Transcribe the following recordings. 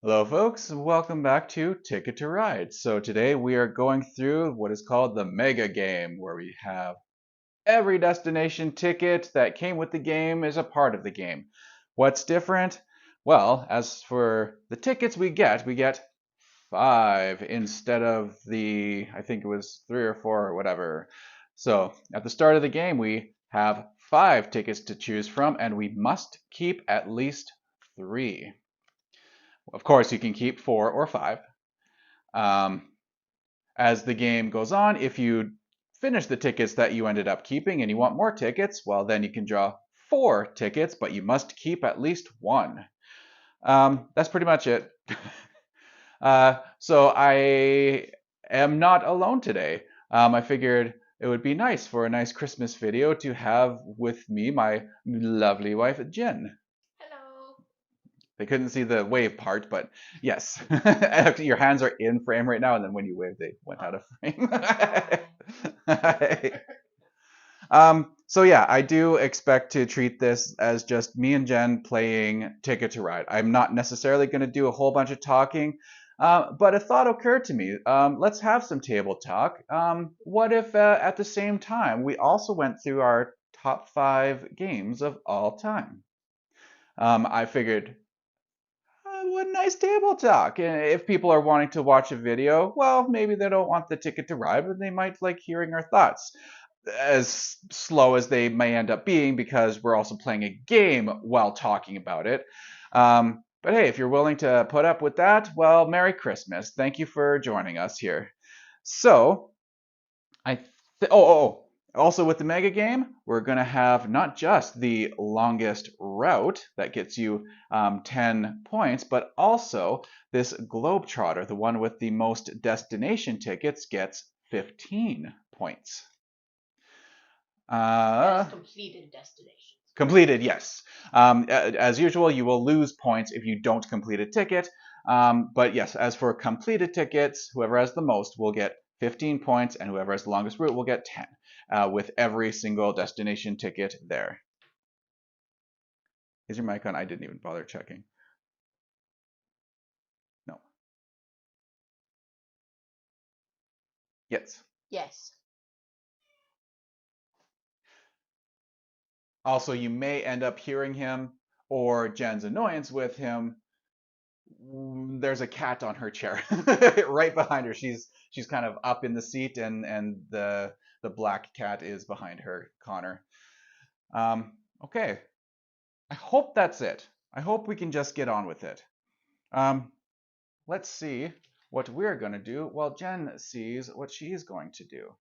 Hello, folks. Welcome back to Ticket to Ride. So today we are going through what is called the Mega Game, where we have every destination ticket that came with the game is a part of the game. What's different? Well, as for the tickets we get five instead of I think it was three or four or whatever. So at the start of the game, we have five tickets to choose from, and we must keep at least three. Of course, you can keep four or five. Um, as the game goes on, if you finish the tickets that you ended up keeping and you want more tickets, well, then you can draw four tickets, but you must keep at least one. That's pretty much it. So I am not alone today. I figured it would be nice for a nice Christmas video to have with me my lovely wife, Jen. Hello. They couldn't see the wave part, but yes. Your hands are in frame right now, and then when you wave, they went out Oh, of frame. oh. So yeah, I do expect to treat this as just me and Jen playing Ticket to Ride. I'm not necessarily going to do a whole bunch of talking, but a thought occurred to me. Let's have some table talk. What if at the same time we also went through our top five games of all time? I figured what a nice table talk. And if people are wanting to watch a video, well, maybe they don't want the ticket to ride, but they might like hearing our thoughts. As slow as they may end up being, because we're also playing a game while talking about it. But hey, if you're willing to put up with that, well, Merry Christmas. Thank you for joining us here. So, I also with the mega game, we're gonna have not just the longest route that gets you 10 points, but also this Globetrotter, the one with the most destination tickets, gets 15 points. That is Uh, completed destinations. Completed, yes. As usual, you will lose points if you don't complete a ticket. But yes, as for completed tickets, whoever has the most will get 15 points, and whoever has the longest route will get 10, with every single destination ticket there. Is your mic on? I didn't even bother checking. No. Yes. Yes. Also, you may end up hearing him or Jen's annoyance with him. There's a cat on her chair right behind her. She's kind of up in the seat, and the black cat is behind her, Connor. Okay, I hope that's it. I hope we can just get on with it. Um, let's see what we're going to do while Jen sees what she's going to do.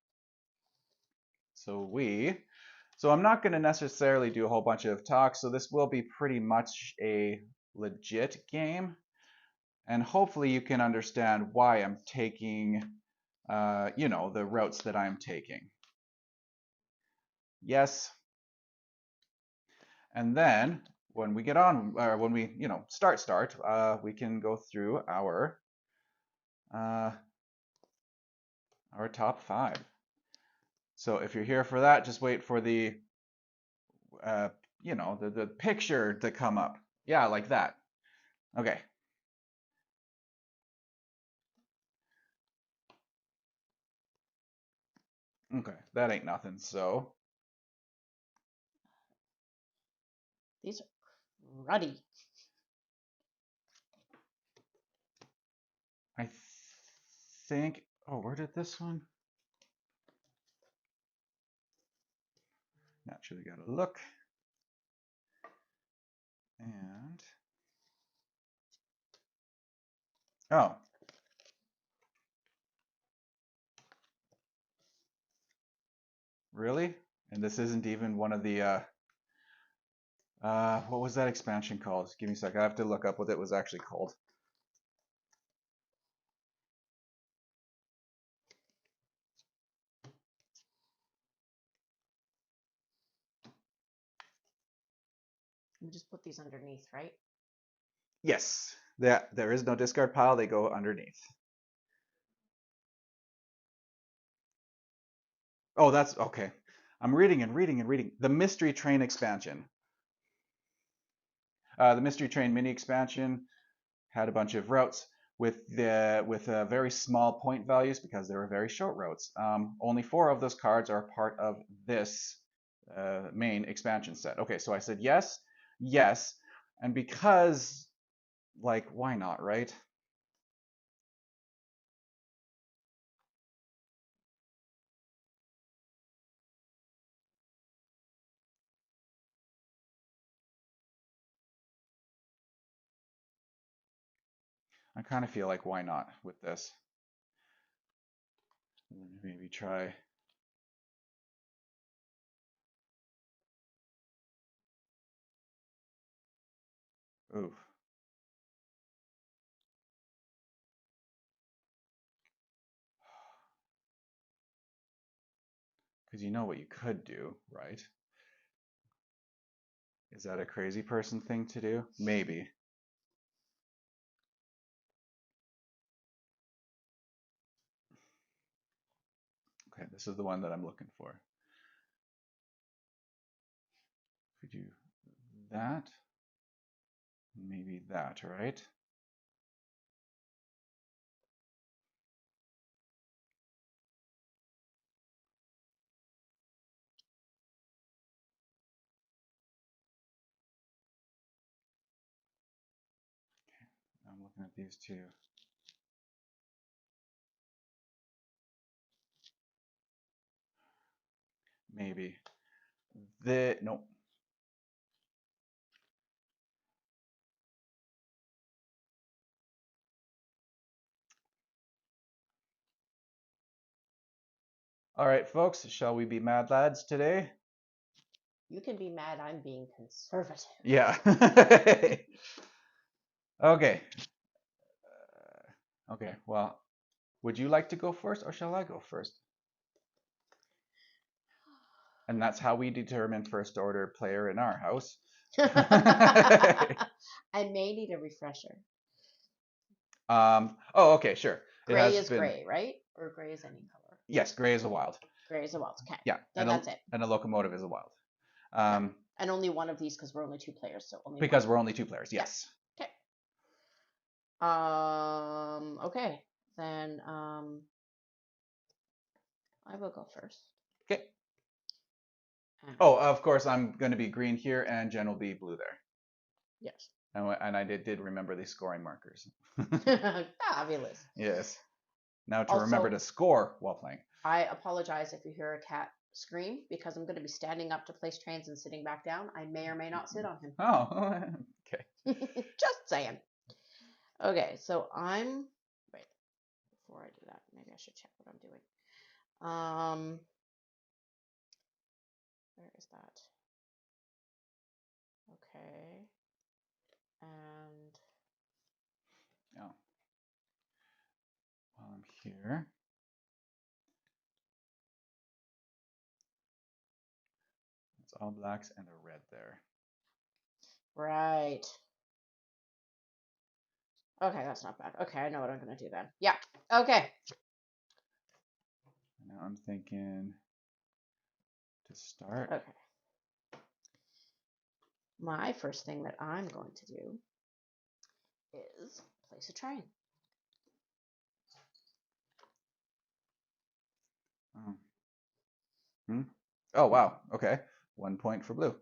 So I'm not going to necessarily do a whole bunch of talks, so this will be pretty much a legit game. And hopefully you can understand why I'm taking, the routes that I'm taking. Yes. And then when we get on, or when we, start, we can go through uh, our top five. So if you're here for that, just wait for uh, the picture to come up. Yeah, like that. Okay. Okay, that ain't nothing. So These are cruddy. I think, oh, where did this one? Naturally, gotta look. And oh, really? And this isn't even one of the what was that expansion called? Give me a sec. I have to look up what it was actually called. You just put these underneath, right? Yes, there is no discard pile. They go underneath. Oh, that's okay. I'm reading and reading and reading. The Mystery Train expansion. The Mystery Train mini expansion. had a bunch of routes with very small point values because they were very short routes. Only 4 of those cards are part of this main expansion set. Okay, so I said yes, yes, and because, like, why not, right? I kind of feel like why not with this. Maybe try. Ooh. Because you know what you could do, right? Is that a crazy person thing to do? Maybe. Okay, this is the one that I'm looking for. Could you that? Maybe that, right? I'm looking at these two. Maybe. Nope. All right, folks, shall we be mad lads today? You can be mad. I'm being conservative. Yeah. Okay. Okay, well, would you like to go first or shall I go first? And that's how we determine first order player in our house. I may need a refresher. Oh, okay, sure. Gray is gray, right? Or gray is any color? Yes, gray is a wild. Gray is a wild. Okay. Yeah, Then that's it. And a locomotive is a wild. Yeah. And only one of these because we're only 2 players, so only because one. we're only 2 players. Yes. Yeah. Okay. Okay. Then I will go first. Okay. Oh, of course, I'm going to be green here, and Jen will be blue there. Yes. And I did remember the scoring markers. Fabulous. Yes. Now to remember to score while playing. I apologize if you hear a cat scream because I'm going to be standing up to place trans and sitting back down. I may or may not sit on him. Oh, okay. Just saying. Okay, so wait, before I do that, maybe I should check what I'm doing. Where is that? Okay. And Oh. While I'm here. It's all blacks and a red there. right. Okay, that's not bad. Okay, I know what I'm going to do then. Yeah. Okay. Now I'm thinking to start. Okay. My first thing that I'm going to do is place a train. Oh. Oh, wow. Okay. 1 point for blue.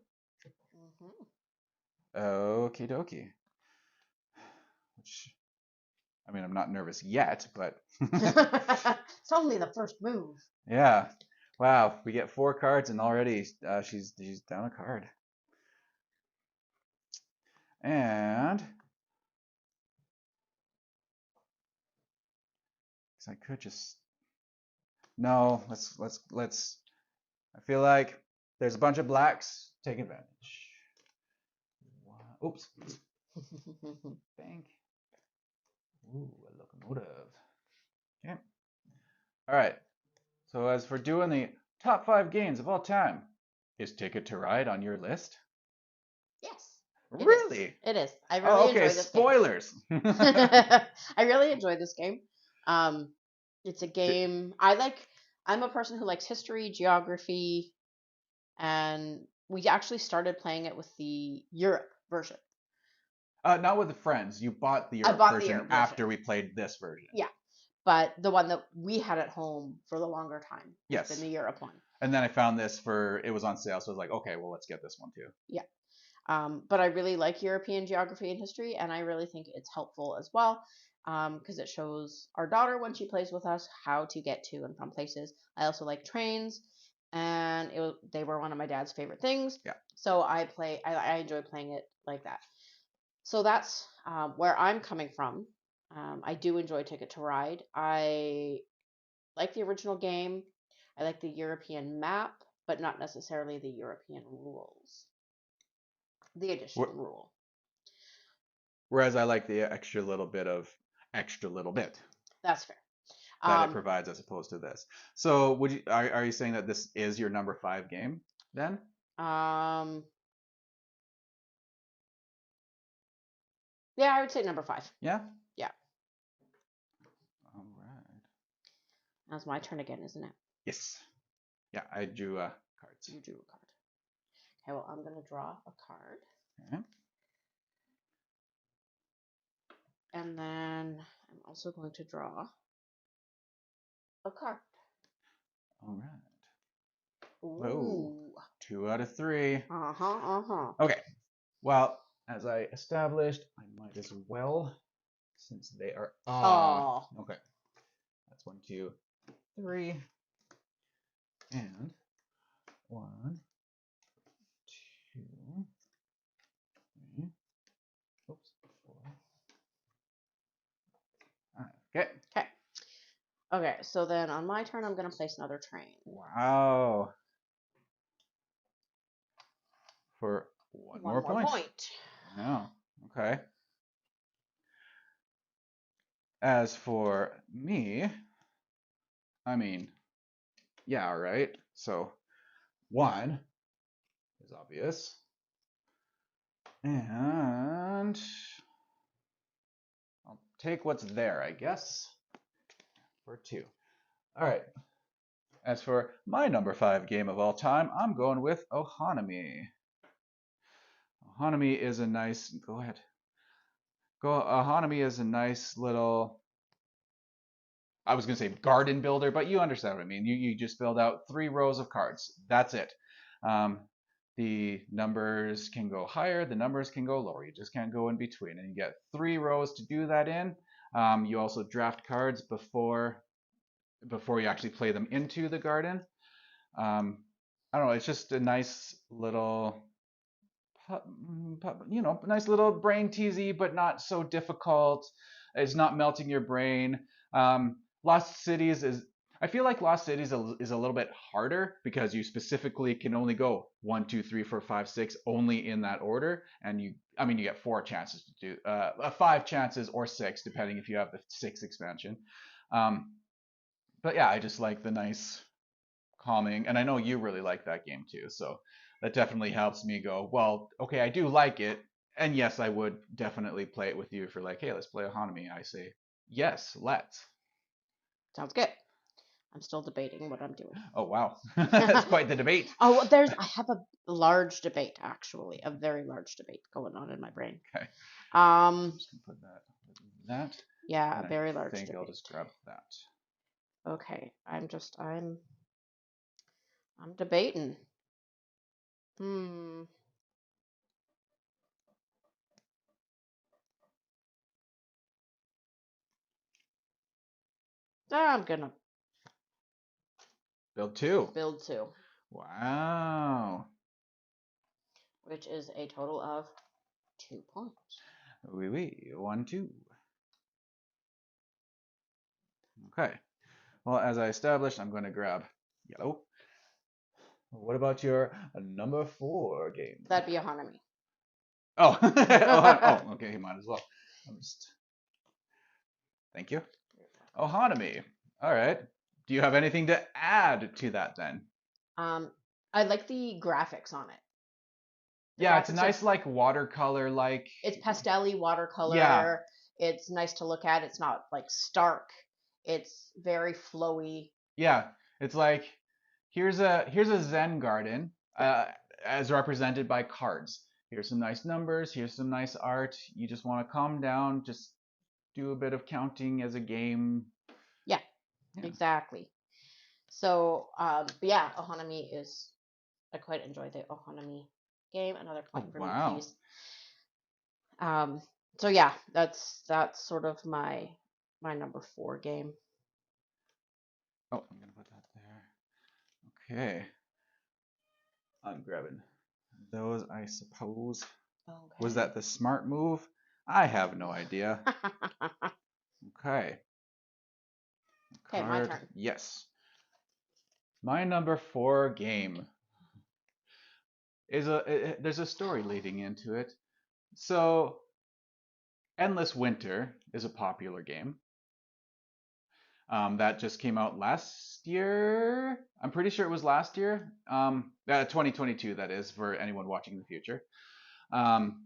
Okie dokie. Which, I mean, I'm not nervous yet, but it's only the first move. Yeah. Wow. We get 4 cards, and already she's down a card. And I could just no. Let's. I feel like there's a bunch of blacks. Take advantage. Oops. Bank. Ooh, a locomotive. Okay. All right. So as for doing the top 5 games of all time, is Ticket to Ride on your list? Yes. Really? It is. I really enjoy this spoilers. game. I really enjoy this game. It's a game I'm a person who likes history, geography, and we actually started playing it with the Europe version. Not with the friends. You bought the I Europe bought the version Europe after version. we played this version. Yeah, but the one that we had at home for the longer time has been Yes. the Europe one. And then I found this it was on sale, so I was like, okay, well, let's get this one too. Yeah. But I really like European geography and history, and I really think it's helpful as well because it shows our daughter when she plays with us how to get to and from places. I also like trains, and they were one of my dad's favorite things. Yeah. So I enjoy playing it like that. So that's where I'm coming from. I do enjoy Ticket to Ride. I like the original game. I like the European map, but not necessarily the European rules. The additional rule. Whereas I like the extra little bit That's fair. that it provides as opposed to this. So are you saying that this is your number 5 game then? Yeah, I would say number 5. Yeah. Yeah. All right. Now it's my turn again, isn't it? Yes. Yeah, I drew cards. You drew a card. Okay, well, I'm gonna draw a card. Okay. And then I'm also going to draw a card. All right. Ooh. Whoa. 2 out of 3. Uh-huh. Okay. Well, as I established, I might as well, since they are. Oh. Okay. That's 1, 2, 3. And 1, 2, 3. Oops. 4. Okay. Okay. Okay, so then on my turn, I'm going to place another train. Wow. For one more point. Yeah. Okay. As for me, I mean, yeah, right. So 1 is obvious. And I'll take what's there, I guess, for 2. All right. As for my number 5 game of all time, I'm going with Ohanami. Ohanami is a nice. Go ahead. Ohanami is a nice little. I was going to say garden builder, but you understand what I mean. You just build out 3 rows of cards. That's it. The numbers can go higher, the numbers can go lower. You just can't go in between. And you get 3 rows to do that in. You also draft cards before you actually play them into the garden. I don't know. It's just a nice little, nice little brain teasy, but not so difficult. It's not melting your brain. Lost Cities is. I feel like Lost Cities is a little bit harder because you specifically can only go 1, 2, 3, 4, 5, 6 only in that order, and you get 4 chances to do 5 chances or 6 depending if you have the 6 expansion. But yeah, I just like the nice calming, and I know you really like that game too, so that definitely helps me go, well, okay, I do like it, and yes, I would definitely play it with you if you're like, hey, let's play Ohanami. I say, yes, let's. Sounds good. I'm still debating what I'm doing. Oh, wow. That's quite the debate. Oh, I have a large debate, actually, a very large debate going on in my brain. Okay. I'm just gonna put that. Yeah, a very large debate. I'll just grab that. Okay, I'm debating. I'm gonna build 2. Build 2. Wow. Which is a total of 2 points. Oui, 1, 2. Okay. Well, as I established, I'm going to grab yellow. What about your number 4 game? That'd be Ohanami. Oh, oh, okay, he might as well. Thank you. Ohanami. All right. Do you have anything to add to that then? I like the graphics on it. Yeah, it's a nice like watercolor like. It's pastel-y watercolor. Yeah. It's nice to look at. It's not like stark. It's very flowy. Yeah, it's like here's a Zen garden as represented by cards. here's some nice numbers, here's some nice art. You just want to calm down, just do a bit of counting as a game. Yeah, Yeah. exactly. So, but yeah, Ohanami is, I quite enjoy the Ohanami game. Another Oh, point for me, wow. please. Um, so yeah, that's sort of my number 4 game. Oh, I'm gonna put that there. Okay. I'm grabbing those, I suppose. Was that the smart move? I have no idea. Okay. Okay, my Card. turn. Yes. My number 4 game is there's a story leading into it. So, Endless Winter is a popular game. That just came out last year. I'm pretty sure it was last year. 2022, that is, for anyone watching in the future. Um,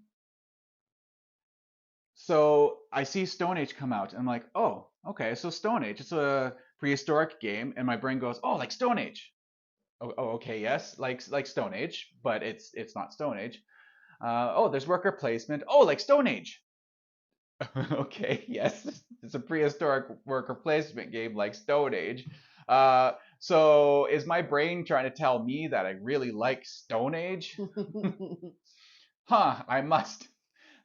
so I see Stone Age come out, and I'm like, oh, okay, so Stone Age, it's a prehistoric game, and my brain goes, oh, like Stone Age. Oh, okay, yes, like Stone Age, but it's not Stone Age. Oh, there's worker placement. Oh, like Stone Age. Okay, yes, it's a prehistoric worker placement game like Stone Age. So is my brain trying to tell me that I really like Stone Age? Huh, I must.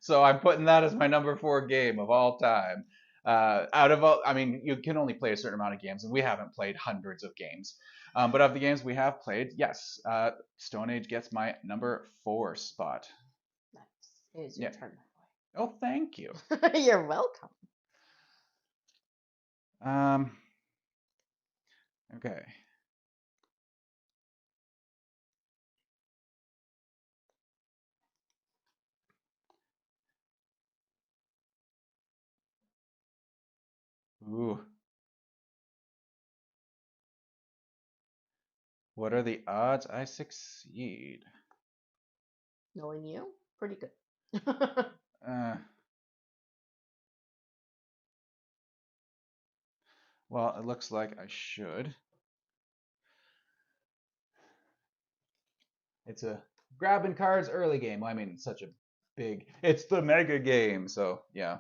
So I'm putting that as my number 4 game of all time. Out of all, I mean, you can only play a certain amount of games, and we haven't played hundreds of games. But of the games we have played, yes, Stone Age gets my number 4 spot. Nice. It is your Yeah. turn, Oh, thank you. my boy. You're welcome. Um, okay. Ooh. What are the odds I succeed? Knowing you, pretty good. Uh, well, it looks like I should. It's a grabbing cards early game. I mean, such a big. It's the mega game, so yeah,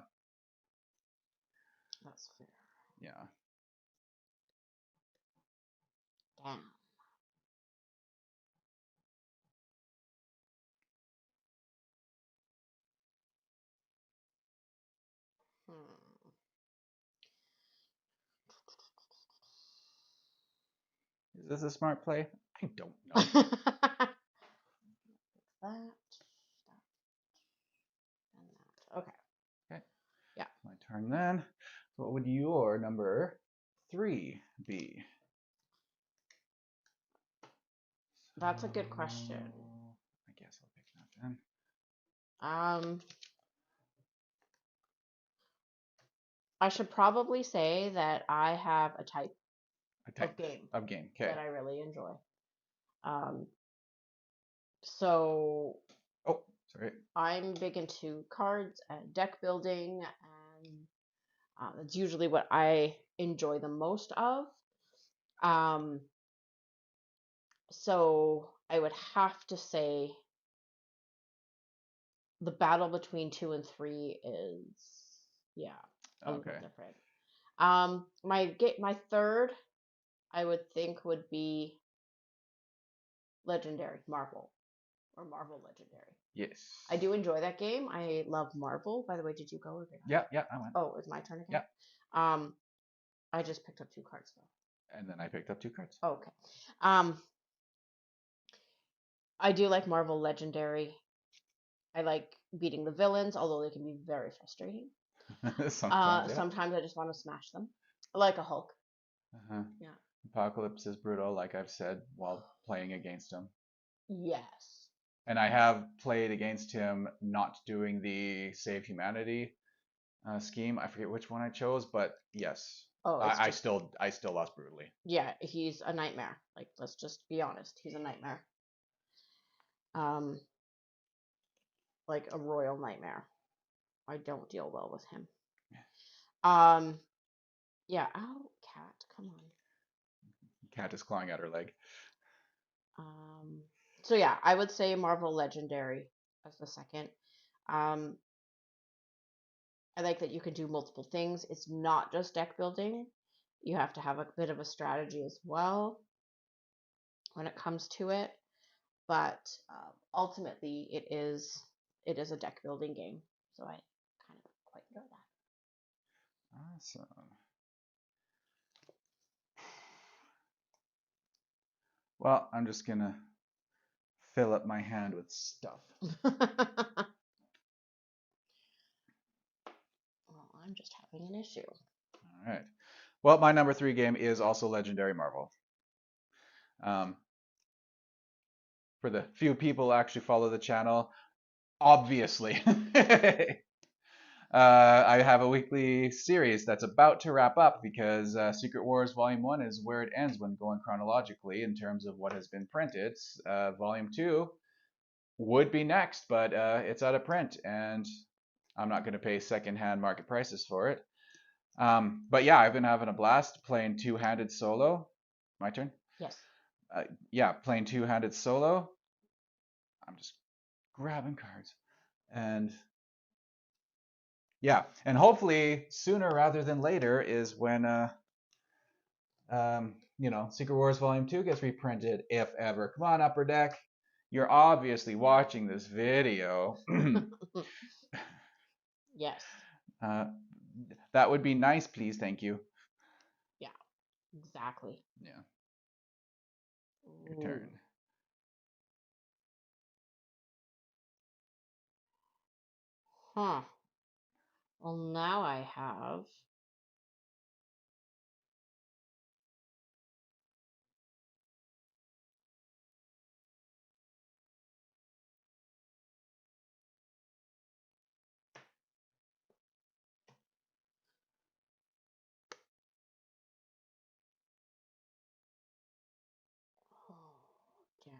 That's fair. yeah. Damn. Hmm. Is this a smart play? I don't know. that, and that. Okay. Okay, Yeah. my turn then. So what would your number 3 be? That's a good question. I guess I'll pick that then. Um, I should probably say that I have a type A type of game of game. Okay. that I really enjoy. So Oh, sorry. I'm big into cards and deck building, and that's usually what I enjoy the most of. Um, so I would have to say the battle between 2 and 3 is, yeah, a little Okay. different. My third I would think would be Legendary Marvel or Marvel Legendary. Yes. I do enjoy that game. I love Marvel. By the way, did you go or did I? Yeah, I went. Oh, it's my turn again. Yeah. I just picked up 2 cards though. And then I picked up 2 cards. Oh, okay. Um, I do like Marvel Legendary. I like beating the villains, although they can be very frustrating. Sometimes, yeah. Sometimes I just want to smash them, like a Hulk. Uh-huh. Yeah. Apocalypse is brutal, like I've said while playing against him. Yes. And I have played against him not doing the Save Humanity scheme. I forget which one I chose, but yes, Oh, I still lost brutally. Yeah, he's a nightmare. Like, let's just be honest, he's a nightmare. Um, like a royal nightmare. I don't deal well with him. Um, yeah. Oh, cat, come on. Cat is clawing at her leg. So yeah, I would say Marvel Legendary. as the second. Um, I like that you can do multiple things. It's not just deck building. You have to have a bit of a strategy as well when it comes to it. But ultimately, it is a deck building game. So I kind of quite enjoy that. Awesome. Well, I'm just gonna fill up my hand with stuff. Well, I'm just having an issue. All right. Well, my number 3 game is also Legendary Marvel. For the few people who actually follow the channel, obviously. I have a weekly series that's about to wrap up because Secret Wars Volume 1 is where it ends when going chronologically in terms of what has been printed. Volume 2 would be next, but it's out of print and I'm not going to pay secondhand market prices for it. But yeah, I've been having a blast playing two-handed solo. My turn? Yes. Yeah, playing two-handed solo. I'm just grabbing cards. And yeah, and hopefully sooner rather than later is when Secret Wars Volume 2 gets reprinted, if ever. Come on, Upper Deck. You're obviously watching this video. Yes. That would be nice, please. Thank you. Yeah. Exactly. Yeah. Your Ooh. turn. Huh. Well, now I have. Oh, damn.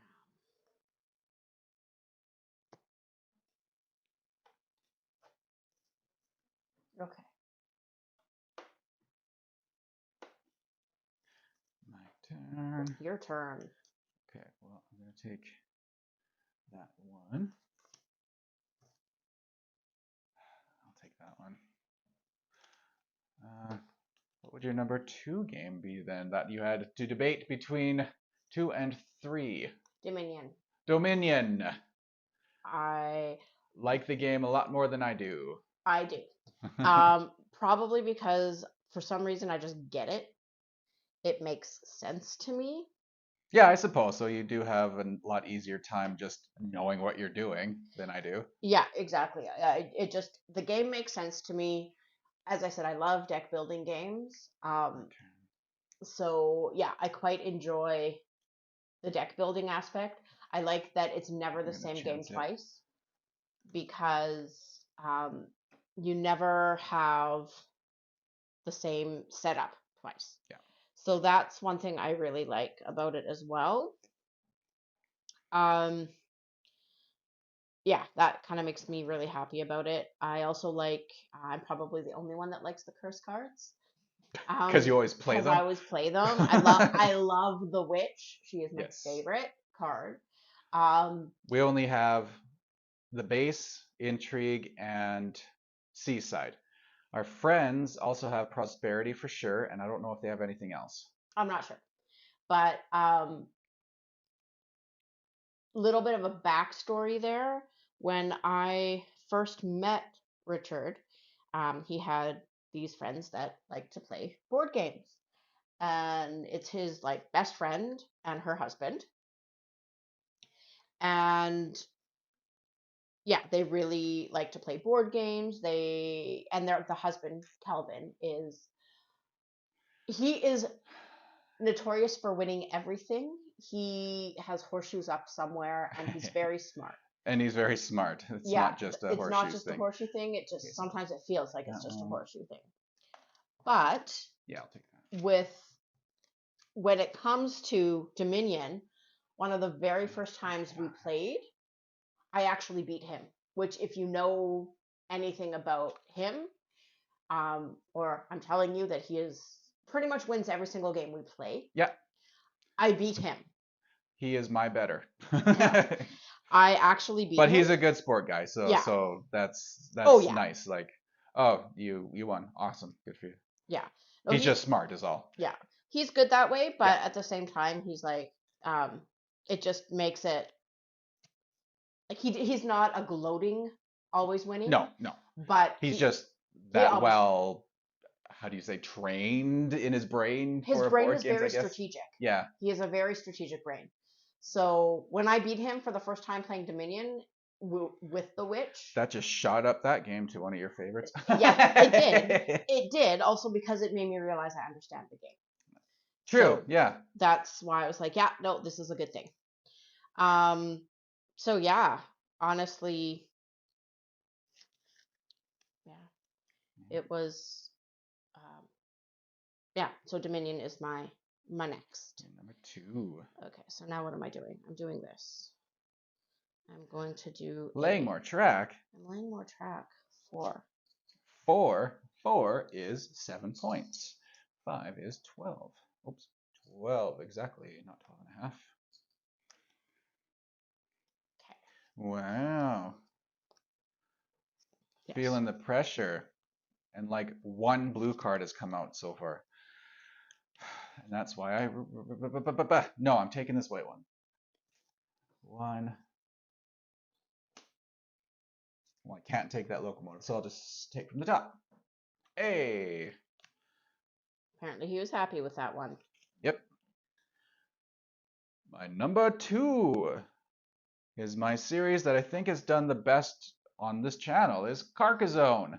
Okay. My turn. Your turn. Okay, well, I'm going to take that one. I'll take that one. What would your number 2 game be then that you had to debate between 2 and 3? Dominion. Dominion. I Like the game a lot more than I do. I do. Probably because for some reason I just get it. It makes sense to me. Yeah, I suppose. So you do have a lot easier time just knowing what you're doing than I do. Yeah, exactly. It just the game makes sense to me. As I said, I love deck building games. So yeah, I quite enjoy the deck building aspect. I like that it's never the same game twice because you never have the same setup twice. Yeah. So that's one thing I really like about it as well. Um, yeah, that kind of makes me really happy about it. I also like, I'm probably the only one that likes the curse cards. Because you always play them. I always play them. I love the witch. She is my favorite card. We only have the base, intrigue, and seaside. Our friends also have prosperity for sure, and I don't know if they have anything else. I'm not sure, but little bit of a backstory there. When I first met Richard, he had these friends that like to play board games, and it's his like best friend and her husband, and yeah, they really like to play board games. The husband Calvin he is notorious for winning everything. He has horseshoes up somewhere, and he's very smart. And he's very smart. It's not just a it's not just a horseshoe thing. It just sometimes it feels like it's just a horseshoe thing. But yeah, I'll take that. When it comes to Dominion, one of the very first times we played, I actually beat him. Which, if you know anything about him, or I'm telling you that he is pretty much wins every single game we play. Yeah. I beat him. He is my better. I actually beat But him. he's a good sport guy, so Yeah. that's Oh, yeah. nice. Like, oh, you won. Awesome. Good for you. Yeah. No, He's just smart is all. yeah. He's good that way, but Yeah. at the same time, he's like, it just makes it like he's not a gloating, always winning. No, no. But He's just he that always well, how do you say, trained in his brain his for brain board is games, I very guess. strategic. Yeah. He has a very strategic brain. So when I beat him for the first time playing Dominion with the Witch, That just shot up that game to one of your favorites. yeah, it did. It did also because it made me realize I understand the game. True. So yeah. that's why I was like, yeah, no, this is a good thing. So yeah, honestly, yeah, it was, yeah. So Dominion is my next. Number 2. Okay, so now what am I doing? I'm doing this. I'm going to do Laying more track. I'm laying more track. 4. 4 is 7 points. 5 is 12. Oops, 12 exactly, not 12 and a half. Okay. Wow. Yes. Feeling the pressure. And like one blue card has come out so far. And that's why I... No, I'm taking this white one. 1. Well, I can't take that locomotive, so I'll just take from the top. Hey! Apparently he was happy with that one. Yep. My number 2 is my series that I think has done the best on this channel, is Carcassonne.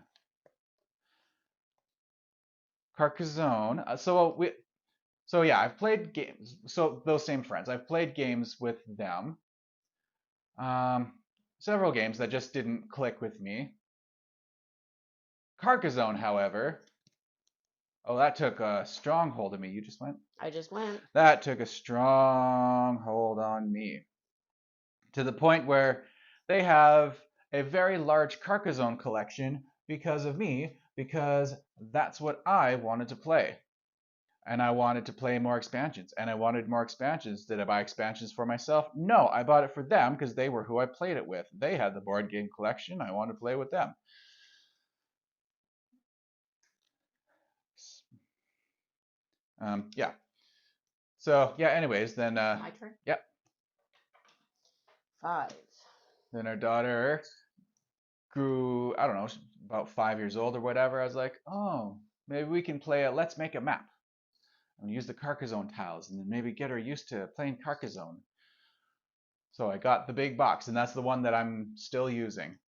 Carcassonne. So yeah, I've played games. So those same friends, I've played games with them. Several games that just didn't click with me. Carcassonne, however, oh, that took a strong hold of me. You just went? I just went. That took a strong hold on me. To the point where they have a very large Carcassonne collection because of me, because that's what I wanted to play. And I wanted to play more expansions, and I wanted more expansions. Did I buy expansions for myself? No, I bought it for them because they were who I played it with. They had the board game collection. I wanted to play with them. Yeah. So yeah. Anyways, then. My turn. Yep. 5. Then our daughter grew. I don't know, about 5 years old or whatever. I was like, oh, maybe we can play a Let's Make a Map and use the Carcassonne tiles, and then maybe get her used to playing Carcassonne. So I got the big box, and that's the one that I'm still using.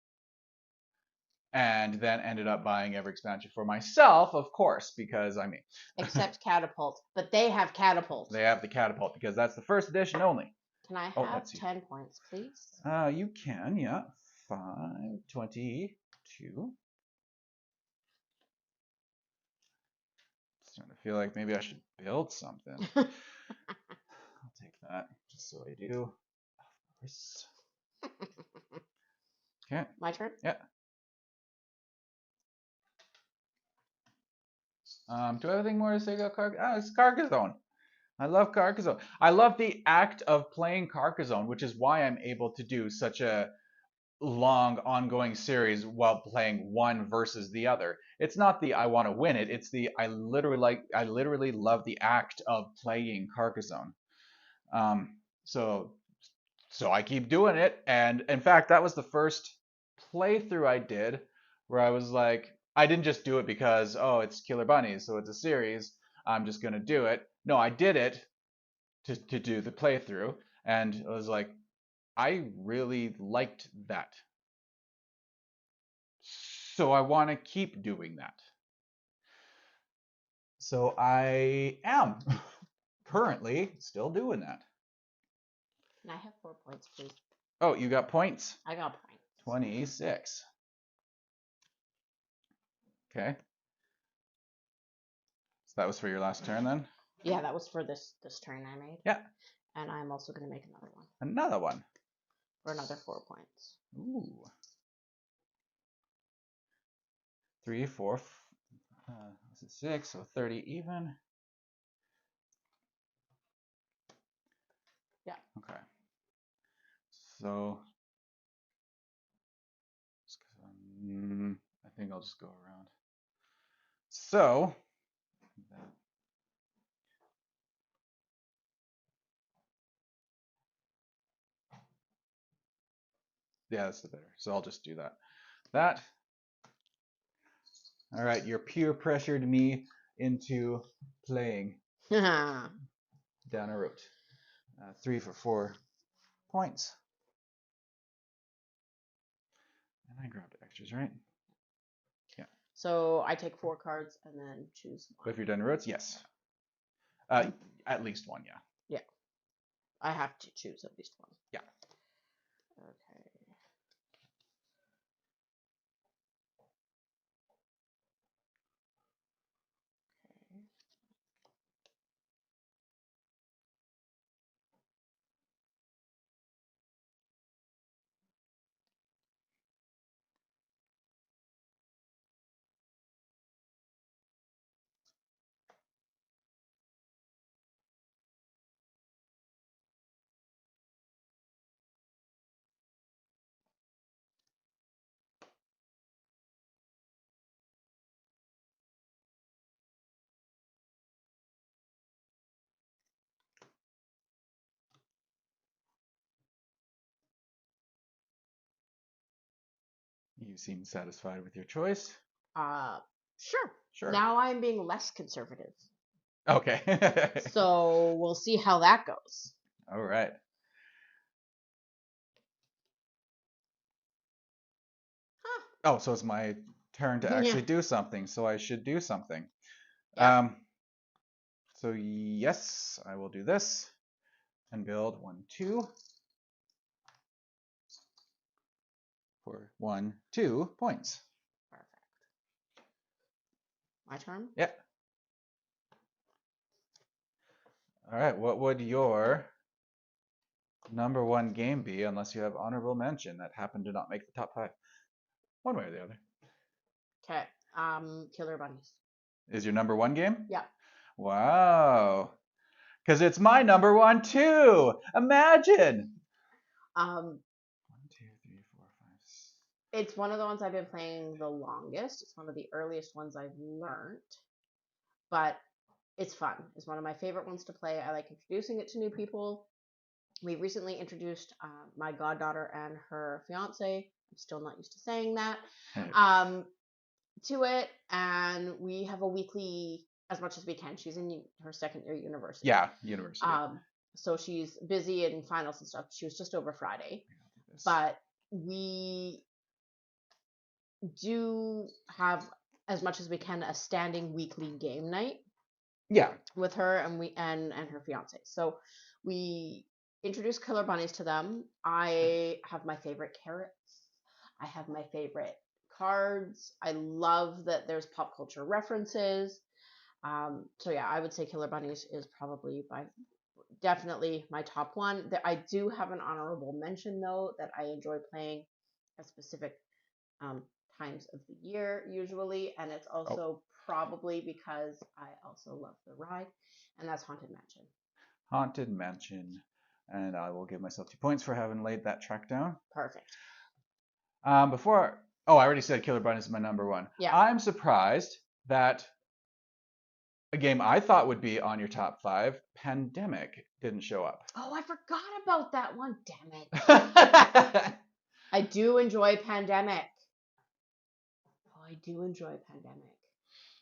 And then ended up buying every expansion for myself, of course, because I mean. Except Catapult, but they have Catapult. They have the Catapult because that's the first edition only. Can I have 10 points, please? You can, yeah. 5, 22. Starting to feel like maybe I should build something. I'll take that, just so I do. Of course. Okay. My turn? Yeah. Do I have anything more to say about Carcassonne? Oh, it's Carcassonne. I love Carcassonne. I love the act of playing Carcassonne, which is why I'm able to do such a long ongoing series while playing one versus the other. It's not the I want to win it, it's the I literally love the act of playing Carcassonne. So I keep doing it, and in fact that was the first playthrough I did where I was like, I didn't just do it because, oh, it's Killer Bunnies, so it's a series, I'm just gonna do it. No, I did it to do the playthrough, and it was like, I really liked that. So I want to keep doing that. So I am currently still doing that. Can I have 4 points, please? Oh, you got points? I got points. 26. Okay. So that was for your last turn then? Yeah, that was for this turn I made. Yeah. And I'm also going to make another one. Another one. For another 4 points. Ooh. 3, 4, this is 6, so 30 even. Yeah. Okay. So I think I'll just go around. So, yeah, that's the better. So I'll just do that. That. All right, you're peer pressured me into playing down a route. 3 for 4 points. And I grabbed extras, right? Yeah. So I take 4 cards and then choose one. If you're done routes, yes. At least one, yeah. Yeah. I have to choose at least one. Yeah. Okay. You seem satisfied with your choice. Sure. Sure. Now I'm being less conservative. Okay. So we'll see how that goes. All right. Huh. Oh, so it's my turn to actually Yeah. do something. So I should do something. Yeah. So yes, I will do this and build 1, 2 for 1, 2 points. Perfect. My turn? Yeah. All right. What would your number 1 game be, unless you have honorable mention that happened to not make the top 5? One way or the other. Okay. Killer Bunnies. Is your number 1 game? Yeah. Wow. Because it's my number 1 too. Imagine. 1, 2, 3, 4, 5. It's one of the ones I've been playing the longest. It's one of the earliest ones I've learned, but it's fun. It's one of my favorite ones to play. I like introducing it to new people. We recently introduced my goddaughter and her fiance. I'm still not used to saying that. To it, and we have a weekly, as much as we can. She's in her second year university. Yeah, university. So she's busy in finals and stuff. She was just over Friday, but we do have, as much as we can, a standing weekly game night. Yeah. With her and her fiance. So we introduce Killer Bunnies to them. I have my favorite carrots. I have my favorite cards. I love that there's pop culture references. So yeah, I would say Killer Bunnies is probably definitely my top one. I do have an honorable mention though that I enjoy playing at specific times of the year usually, and it's also probably because I also love the ride, and that's Haunted Mansion. Haunted Mansion. And I will give myself 2 points for having laid that track down. Perfect. I already said Killer Bunnies is my number 1. Yeah. I'm surprised that a game I thought would be on your top 5, Pandemic, didn't show up. Oh, I forgot about that one. Damn it. I do enjoy Pandemic. I do enjoy Pandemic.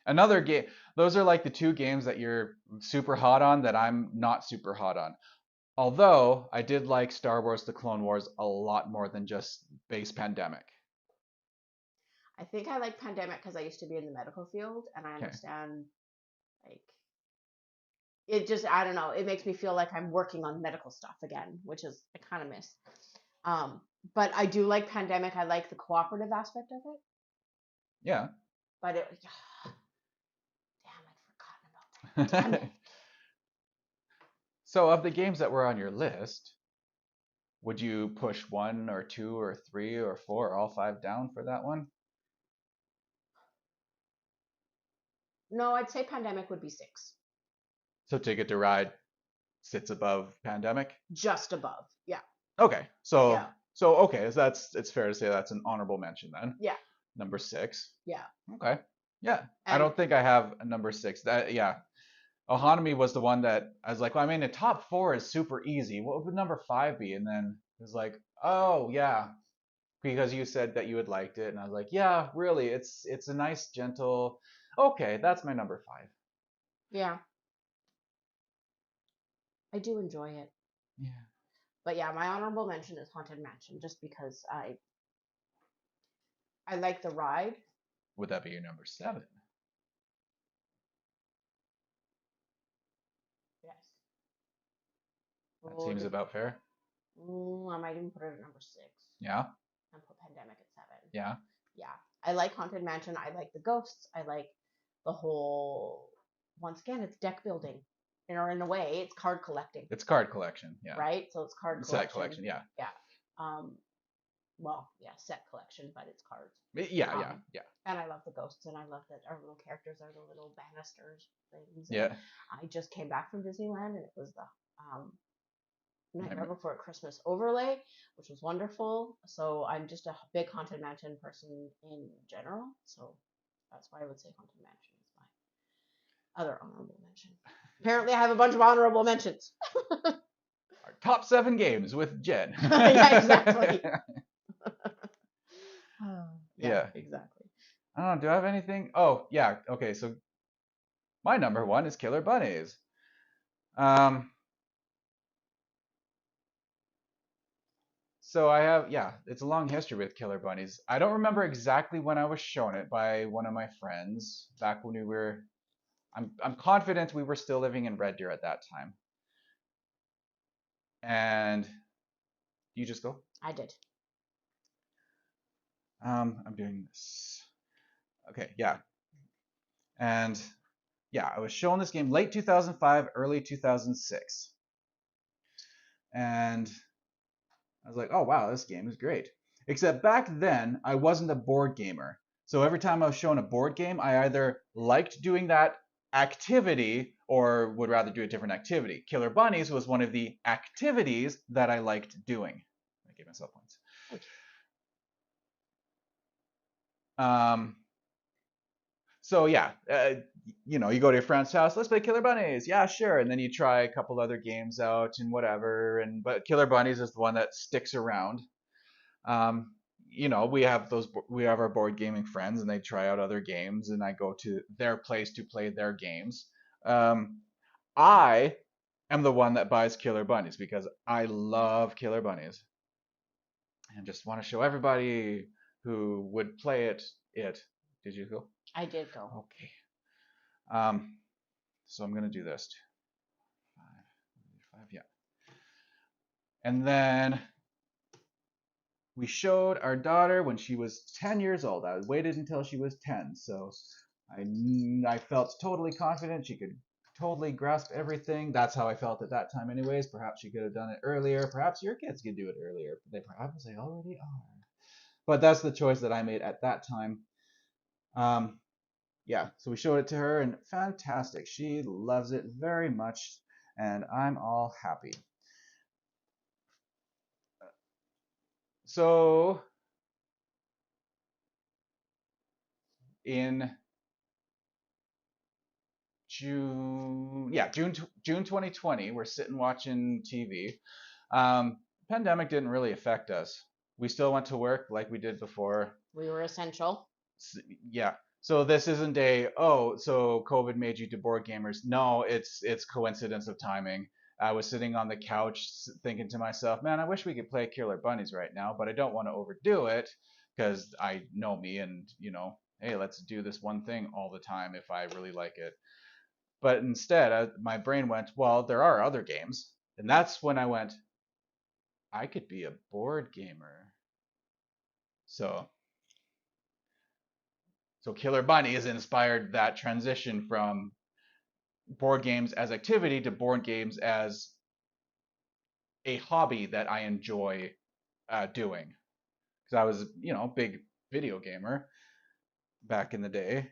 Another game. Those are like the 2 games that you're super hot on that I'm not super hot on. Although I did like Star Wars: The Clone Wars a lot more than just base Pandemic. I think I like Pandemic because I used to be in the medical field, and I understand, like, it just, I don't know, it makes me feel like I'm working on medical stuff again, which is, I kind of miss. But I do like Pandemic. I like the cooperative aspect of it. Yeah. But it, damn, I'd forgotten about that. Damn it. So of the games that were on your list, would you push 1 or 2 or 3 or 4 or all 5 down for that one? No, I'd say Pandemic would be 6. So Ticket to Ride sits above Pandemic? Just above, yeah. Okay, so Yeah. it's fair to say that's an honorable mention then. Yeah. Number 6. Yeah. Okay. Yeah. I And don't think I have a number 6. That yeah. Ohanami was the one that I was like, well, I mean, the top 4 is super easy. What would number 5 be? And then it was like, oh yeah, because you said that you had liked it, and I was like, yeah, really, it's a nice, gentle. Okay, that's my number 5. yeah, I do enjoy it. Yeah. But yeah, my honorable mention is Haunted Mansion, just because I like the ride. Would that be your number 7? Yes. That Oh, seems about fair. I might even put it at number 6 Yeah. and put Pandemic at 7. Yeah. Yeah, I like Haunted Mansion. I like the ghosts. I like the whole. Once again, it's deck building, or in a way, it's card collecting, It's card collection. Yeah. right? So it's card Set collection. collection. Yeah. Yeah. Um. Well, yeah, set collection, but it's cards. Yeah. Yeah. Yeah. And I love the ghosts, and I love that our little characters are the little banisters things. And Yeah. I just came back from Disneyland, and it was the Nightmare Nightmare. Before Christmas overlay, which was wonderful. So I'm just a big Haunted Mansion person in general. So that's why I would say Haunted Mansion is my other honorable mention. Apparently, I have a bunch of honorable mentions. Our top 7 games with Jen. Yeah, exactly. Yeah. exactly. I don't know. Do I have anything? Oh, yeah. Okay. So my number 1 is Killer Bunnies. So I have, yeah, it's a long history with Killer Bunnies. I don't remember exactly when I was shown it by one of my friends back when we were. I'm confident we were still living in Red Deer at that time. And you just go. I did. I'm doing this. Okay, yeah. And yeah, I was shown this game late 2005, early 2006. And I was like, oh wow, this game is great. Except back then, I wasn't a board gamer. So every time I was shown a board game, I either liked doing that activity or would rather do a different activity. Killer Bunnies was one of the activities that I liked doing. I gave myself points. So yeah, you know, you go to your friend's house, let's play Killer Bunnies. Yeah, sure. And then you try a couple other games out and whatever. And but Killer Bunnies is the one that sticks around. Um, you know, we have our board gaming friends, and they try out other games, and I go to their place to play their games. I am the one that buys Killer Bunnies because I love Killer Bunnies, and just want to show everybody who would play it. Did you go? I did go. Okay. So I'm gonna do this. 5, yeah. And then we showed our daughter when she was 10 years old. I waited until she was 10, so I felt totally confident she could totally grasp everything. That's how I felt at that time, anyways. Perhaps she could have done it earlier. Perhaps your kids could do it earlier. Perhaps they already are. But that's the choice that I made at that time. Yeah, so we showed it to her, and fantastic. She loves it very much, and I'm all happy. So in June 2020, we're sitting watching TV. Pandemic didn't really affect us. We still went to work like we did before. We were essential. Yeah. So this isn't so COVID made you to board gamers. No, it's coincidence of timing. I was sitting on the couch thinking to myself, man, I wish we could play Killer Bunnies right now, but I don't want to overdo it because I know me and, you know, hey, let's do this one thing all the time if I really like it. But instead, my brain went, well, there are other games. And that's when I went, I could be a board gamer. So Killer Bunnies inspired that transition from board games as activity to board games as a hobby that I enjoy doing. Because I was, you know, a big video gamer back in the day.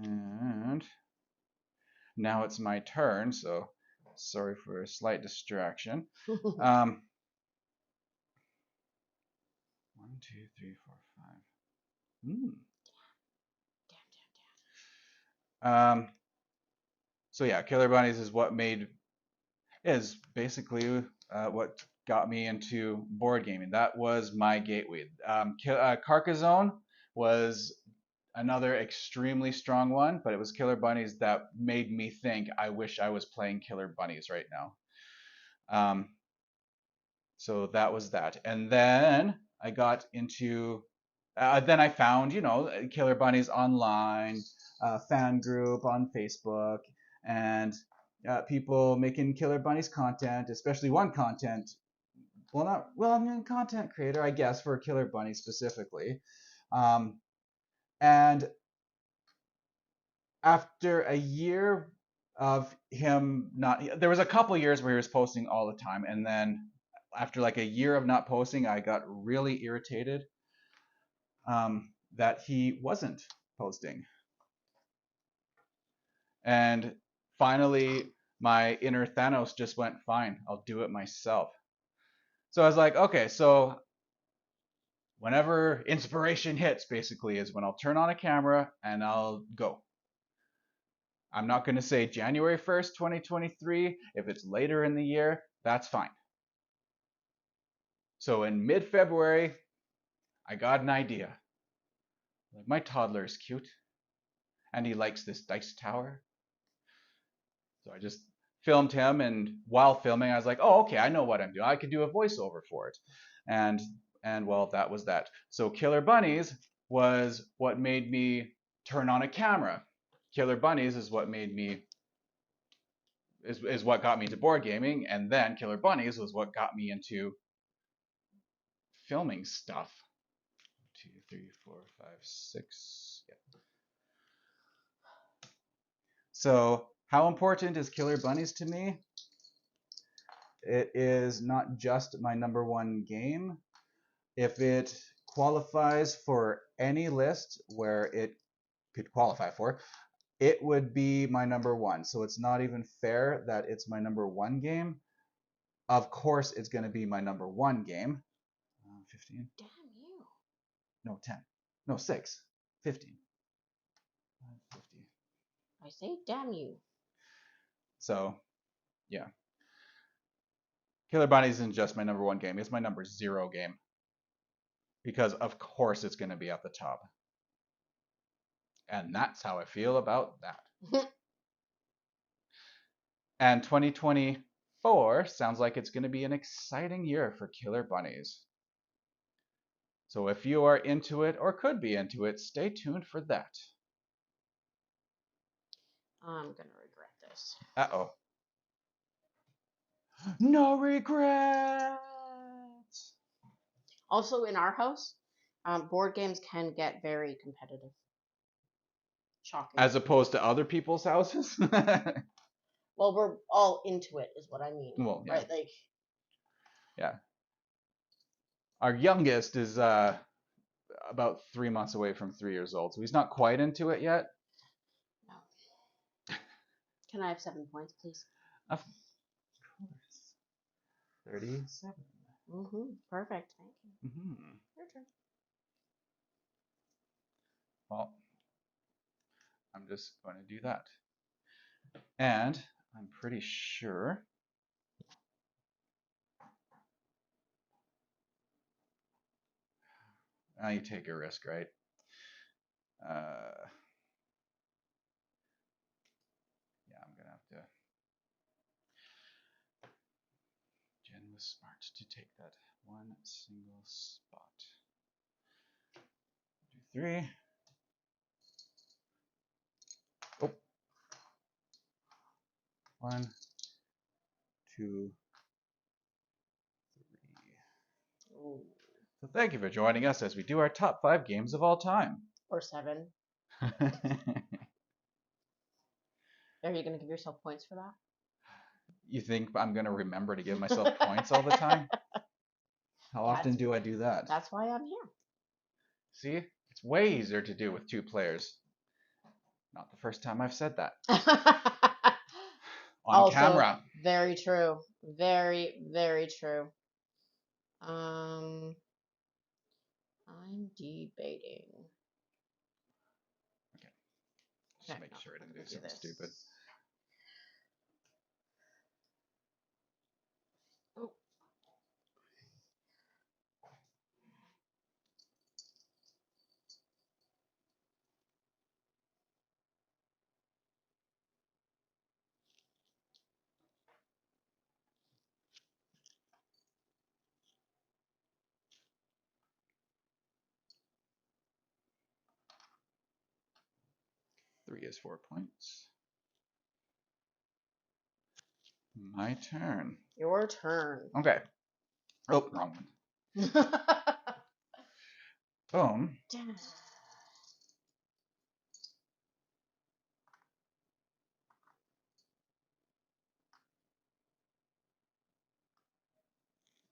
And now it's my turn, so sorry for a slight distraction. 1, 2, 3, 4, 5. Hmm. Damn. So yeah, Killer Bunnies is basically what got me into board gaming. That was my gateway. Carcassonne was another extremely strong one, but it was Killer Bunnies that made me think I wish I was playing Killer Bunnies right now. So that was that. And then I got into, then I found, Killer Bunnies online, fan group on Facebook, and people making Killer Bunnies content, especially one content. Well, not well. I mean, content creator, I guess, for Killer Bunny specifically. And after a year of him not, there was a couple years where he was posting all the time, and then after like a year of not posting, I got really irritated that he wasn't posting. And finally, my inner Thanos just went, fine, I'll do it myself. So I was like, okay, so whenever inspiration hits, basically, is when I'll turn on a camera and I'll go. I'm not going to say January 1st, 2023. If it's later in the year, that's fine. So in mid-February, I got an idea. Like, my toddler is cute, and he likes this dice tower. So I just filmed him, and while filming, I was like, oh, okay, I know what I'm doing. I could do a voiceover for it. And well, that was that. So Killer Bunnies was what made me turn on a camera. Killer Bunnies is what made me is what got me into board gaming, and then Killer Bunnies was what got me into filming stuff. 2, 3, 4, 5, 6. Yeah. So, how important is Killer Bunnies to me? It is not just my number one game. If it qualifies for any list where it could qualify for, it would be my number one. So it's not even fair that it's my number one game. Of course, it's going to be my number one game. 15. Damn you. No, 10. No, 6. 15. 50. I say damn you. So, yeah. Killer Bunnies isn't just my number one game. It's my number 0 game. Because, of course, it's going to be at the top. And that's how I feel about that. And 2024 sounds like it's going to be an exciting year for Killer Bunnies. So if you are into it or could be into it, stay tuned for that. I'm gonna regret this. Uh-oh. No regrets! Also, in our house, board games can get very competitive. Shocking. As opposed to other people's houses? Well, we're all into it, is what I mean. Well, yeah. Right? Like, yeah. Our youngest is about 3 months away from 3 years old, so he's not quite into it yet. no. Can I have 7 points, please? Of course. 37. Perfect. Thank you. Your turn. Well, I'm just going to do that. And I'm pretty sure you take a risk, right? Yeah, I'm gonna have to. Jen was smart to take that one single spot. 2, 3. Oh. 1, 2, 3. Ooh. So thank you for joining us as we do our top 5 games of all time. Or 7. Are you going to give yourself points for that? You think I'm going to remember to give myself points all the time? How often do I do that? That's why I'm here. See? It's way easier to do with 2 players. Not the first time I've said that. On also, camera. Very true. Very, very true. I'm debating. Okay. Just make sure I didn't do something stupid. Oh. Three is 4 points. My turn. Your turn. Okay. Oh, wrong one. Boom. Damn.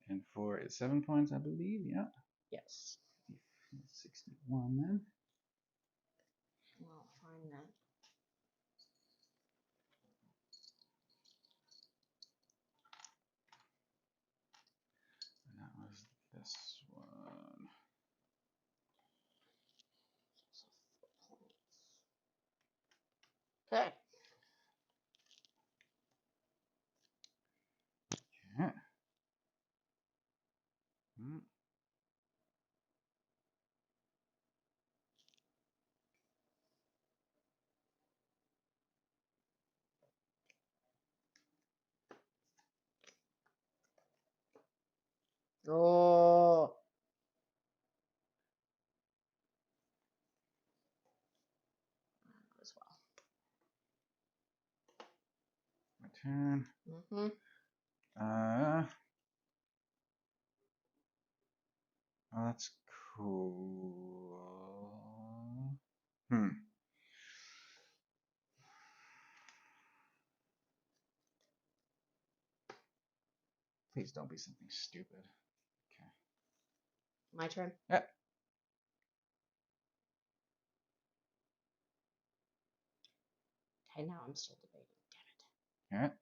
And 4 is 7 points, I believe. Yeah. Yes. 61 then. Well, find that. And that was this one. Okay. Yeah. Hmm. Oh. As well. My turn. Mm-hmm. Oh, that's cool. Hmm. Please don't be something stupid. Okay. My turn? Yeah. Okay, now I'm still debating. All right.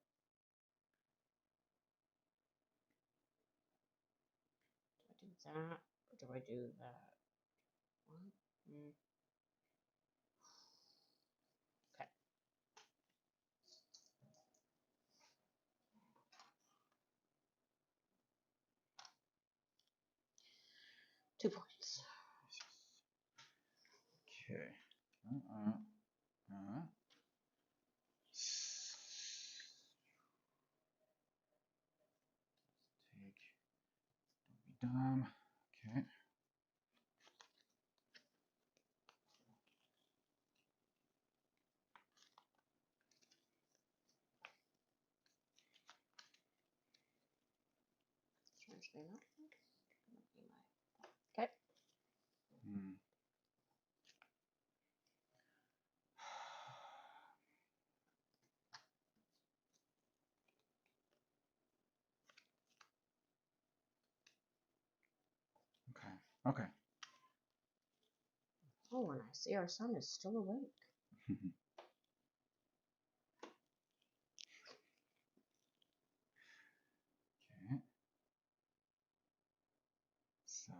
Damn it. Do I do that? Or do I do that? What? Mm. Okay. Two points. Okay. Take. Don't be dumb. Okay. Strangely enough. Okay. Hmm. Okay. Okay. Oh, and I see our son is still awake. Okay. So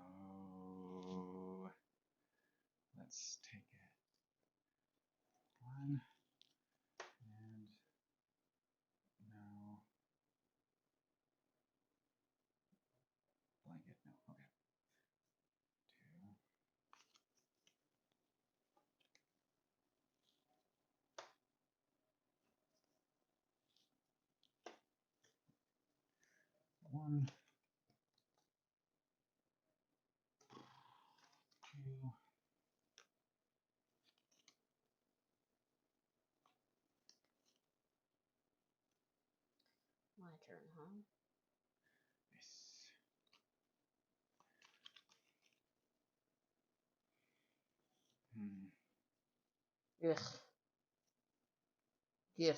let's take it. One and no blanket. No. Okay. Two. One. Two. My turn, huh? Nice. Hmm. Ugh. Ugh.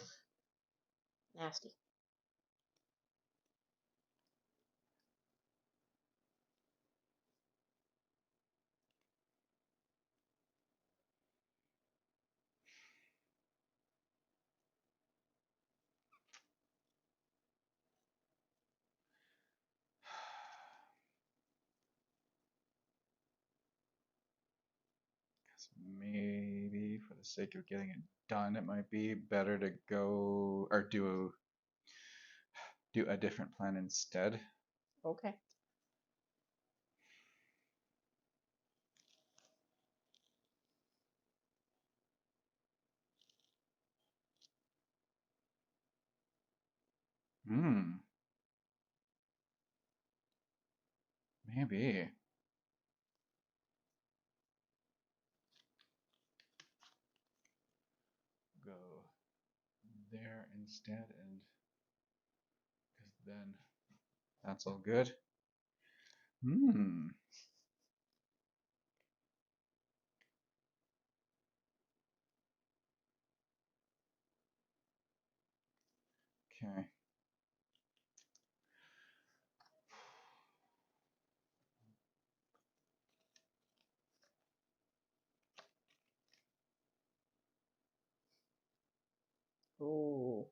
Nasty. Maybe for the sake of getting it done, it might be better to go or do a different plan instead. Okay. Hmm. Maybe. Go there instead, and because then that's all good. Hmm. Okay. Ooh.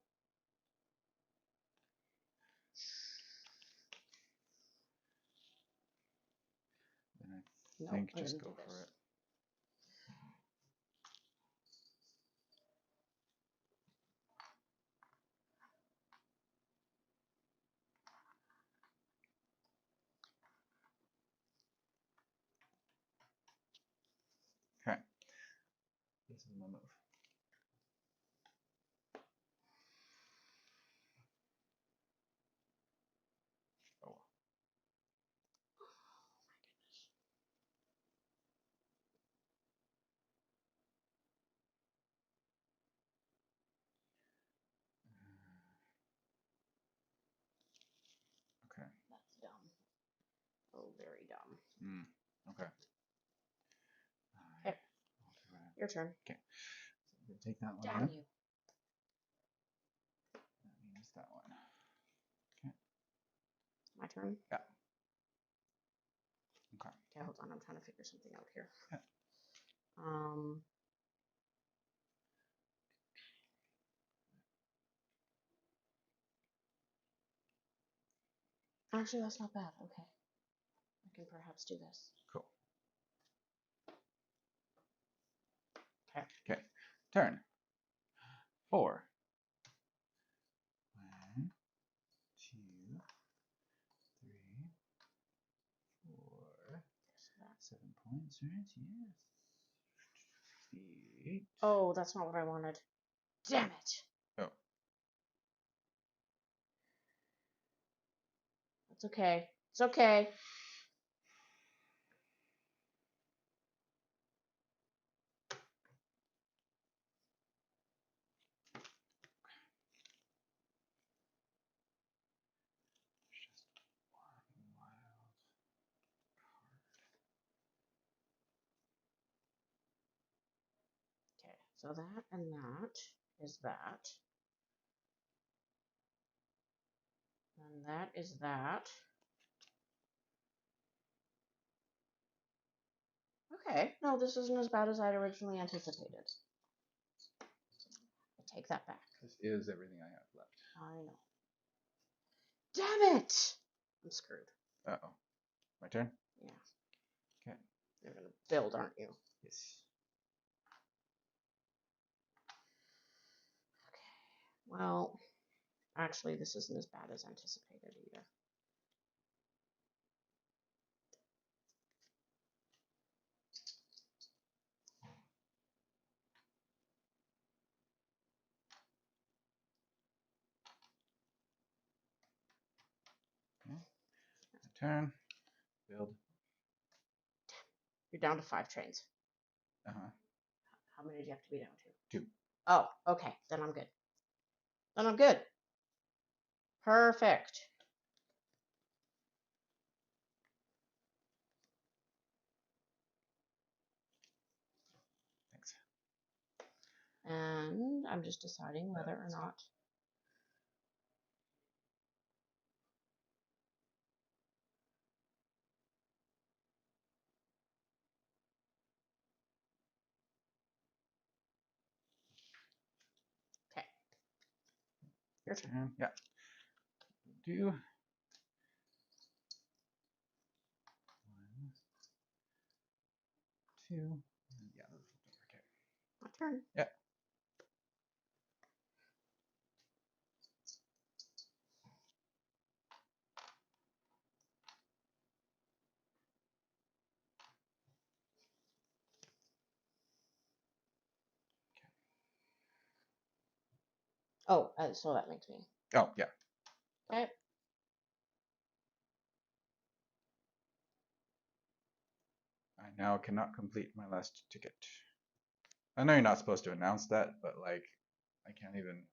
Then I No, think I'm just gonna go do for this. it. Okay. This is my move. Oh. Okay. That's dumb. Oh, very dumb. Hmm. Okay. Okay. Your turn. Okay. So I'm gonna take that one. Damn Then. you. That means that one. Okay. My turn. Yeah. Okay. Okay, hold on. I'm trying to figure something out here. Yeah. Actually, that's not bad. Okay. I can perhaps do this. Cool. Okay. Okay. Turn. 4. 1, 2, 3, 4. 7 points, right? Yes. 68. Oh, that's not what I wanted. Damn it. Oh. It's okay. It's okay. Just one wild card. Okay, so that and that is that. And that is that. Okay, no, this isn't as bad as I'd originally anticipated. I take that back. This is everything I have left. I know. Damn it! I'm screwed. Uh-oh. My turn? Yeah. Okay. You're gonna build, aren't you? Yes. Okay. Well, actually, this isn't as bad as anticipated either. Okay. My turn. Build. You're down to 5 trains. Uh-huh. How many do you have to be down to? 2. Oh, okay. Then I'm good. Then I'm good. Perfect. Thanks. And I'm just deciding whether or not. Okay. Your turn. Yeah. Do 1, 2. Yeah, those turn. Yeah. Oh, so that makes me. Oh, yeah. Okay. I now cannot complete my last ticket. I know you're not supposed to announce that, but like, I can't even.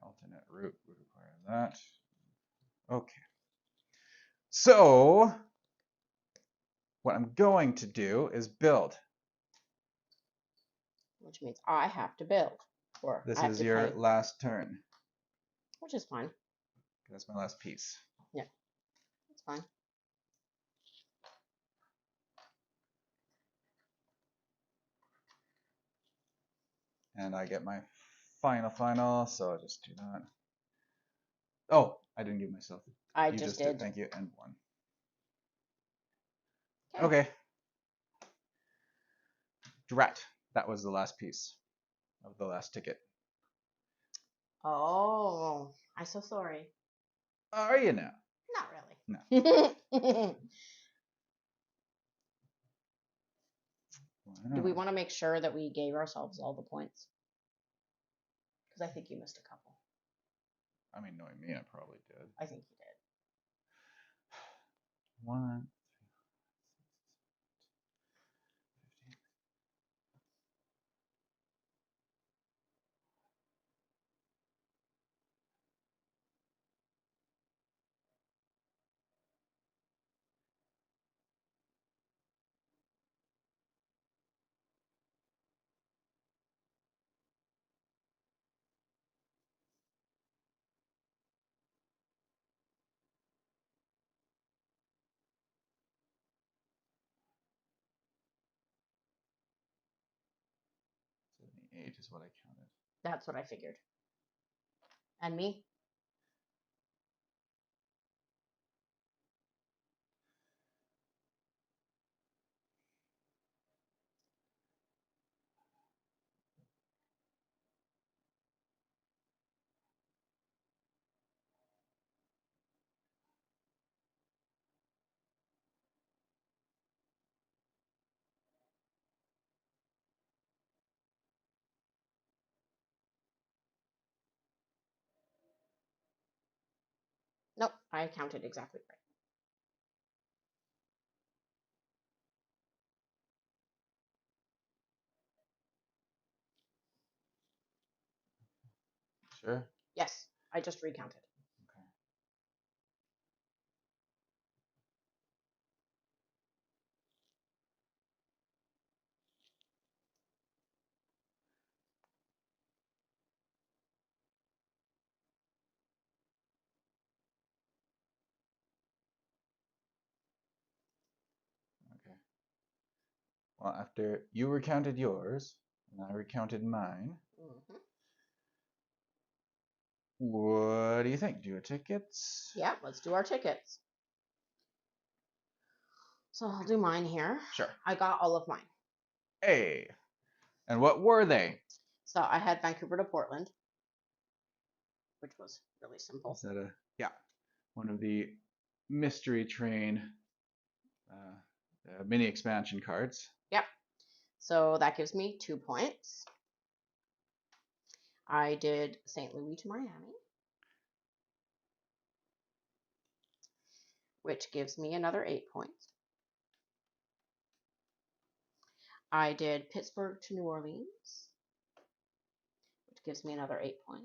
Alternate route would require that. Okay. So, what I'm going to do is build. Which means I have to build. Or This I have is to your pay. last turn. Which is fine. That's my last piece. Yeah. It's fine. And I get my final, so I'll just do that. Oh, I didn't give myself. I You just did. Thank you, and one. Okay. Okay. Drat. That was the last piece of the last ticket. Oh, I'm so sorry. Are you now? Not really. No. Do we want to make sure that we gave ourselves all the points? Because I think you missed a couple. I mean, knowing me, I probably did. I think you did. 1, 15. Eight is what I counted. That's what I figured. And me? Nope, I counted exactly right. Sure. Yes, I just recounted. Okay. Okay. Well, after you recounted yours and I recounted mine, what do you think? Do your tickets? Yeah, let's do our tickets. So I'll do mine here. Sure. I got all of mine. Hey. And what were they? So I had Vancouver to Portland, which was really simple. Is that one of the mystery train mini expansion cards? Yep. So that gives me 2 points. I did St. Louis to Miami, which gives me another 8 points. I did Pittsburgh to New Orleans, which gives me another 8 points.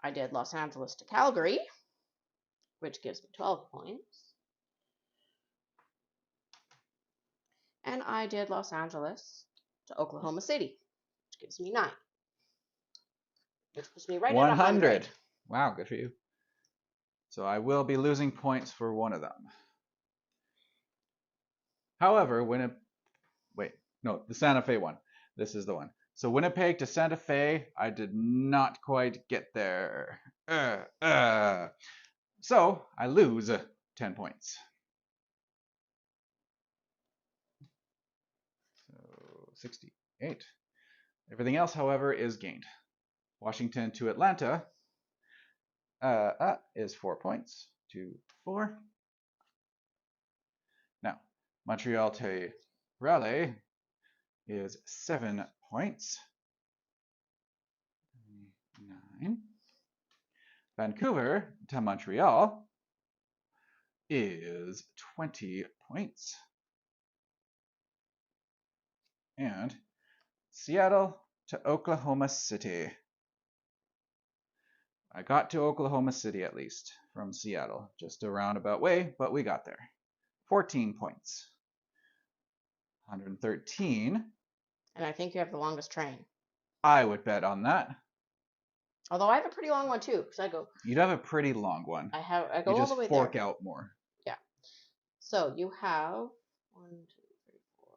I did Los Angeles to Calgary, which gives me 12 points. And I did Los Angeles to Oklahoma City, which gives me 9. Which puts me right 100. At 100. Wow, good for you. So I will be losing points for one of them. However, the Santa Fe one. This is the one. So Winnipeg to Santa Fe, I did not quite get there. So I lose 10 points. So 68. Everything else, however, is gained. Washington to Atlanta is 4 points to 4. Now, Montreal to Raleigh is 7 points. 9. Vancouver to Montreal is 20 points. And Seattle to Oklahoma City. I got to Oklahoma City at least from Seattle, just a roundabout way, but we got there. 14 points. 113. And I think you have the longest train. I would bet on that. Although I have a pretty long one too, because I go. You'd have a pretty long one. I go you all just the way fork there. out more. Yeah. So you have 1, 2, 3, 4,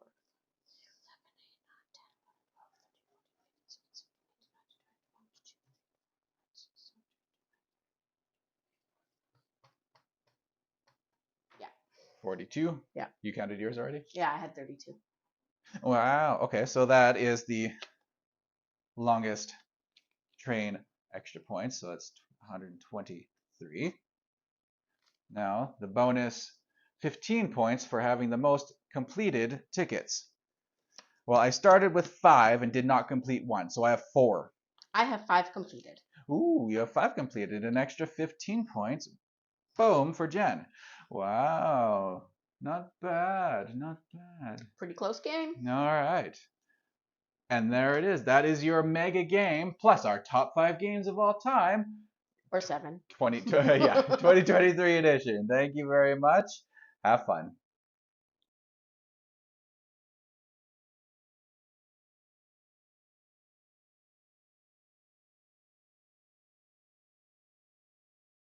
7, 8, 9, 10, 11, 12, 13, 14, 15, 16, 17, 18, 19, 20, 21, 22. Yeah. 42. Yeah. You counted yours already? Yeah, I had 32. Wow. Okay, so that is the longest train extra points, so that's 123. Now, the bonus 15 points for having the most completed tickets. Well, I started with 5 and did not complete 1, so I have 4. I have 5 completed. Ooh, you have 5 completed, an extra 15 points. Boom for Jen. Wow. Not bad, not bad. Pretty close game. All right. And there it is. That is your mega game, plus our top 5 games of all time. Or 7. 2023 edition. Thank you very much. Have fun.